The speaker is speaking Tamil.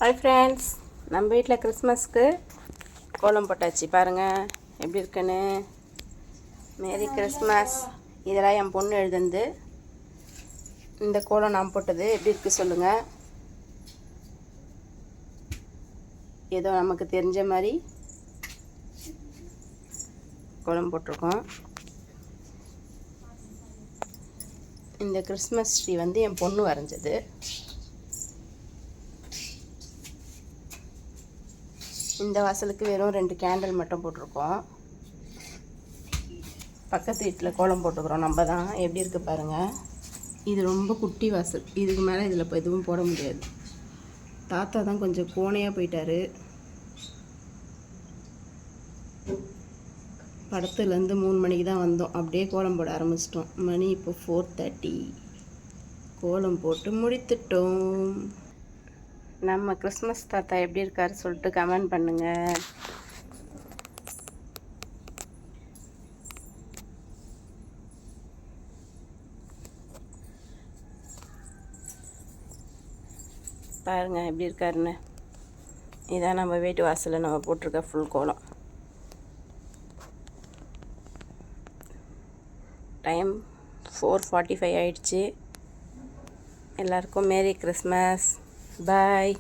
ஹாய் ஃப்ரெண்ட்ஸ், நம்ம வீட்டில் கிறிஸ்மஸ்க்கு கோலம் போட்டாச்சு. பாருங்கள் எப்படி இருக்குன்னு. Merry Christmas. இதெல்லாம் என் பொண்ணு எழுதுந்து. இந்த கோலம் நான் போட்டது எப்படி இருக்குது சொல்லுங்கள். ஏதோ நமக்கு தெரிஞ்ச மாதிரி கோலம் போட்டிருக்கோம். இந்த கிறிஸ்மஸ் ட்ரீ வந்து என் பொண்ணு வரைஞ்சது. இந்த வாசலுக்கு வெறும் 2 கேண்டில் மட்டும் போட்டிருக்கோம். பக்கத்து வீட்டில் கோலம் போட்டுக்கிறோம் நம்ம தான். எப்படி இருக்குது பாருங்கள். இது ரொம்ப குட்டி வாசல். இதுக்கு மேலே இதில் இப்போ எதுவும் போட முடியாது. தாத்தா தான் கொஞ்சம் கோணையாக போயிட்டார். படத்துலேருந்து 3 மணிக்கு தான் வந்தோம். அப்படியே கோலம் போட ஆரம்பிச்சிட்டோம். மணி இப்போ 4:30. கோலம் போட்டு முடித்துட்டோம். நம்ம கிறிஸ்மஸ் தாத்தா எப்படி இருக்காரு சொல்லிட்டு கமெண்ட் பண்ணுங்கள். பாருங்கள் எப்படி இருக்காருன்னு. இதான் நம்ம வீட்டு வாசலில் நம்ம போட்டிருக்க ஃபுல் கோலம். டைம் 4:45 ஆயிடுச்சு. எல்லாருக்கும் மேரி கிறிஸ்மஸ். பாய்.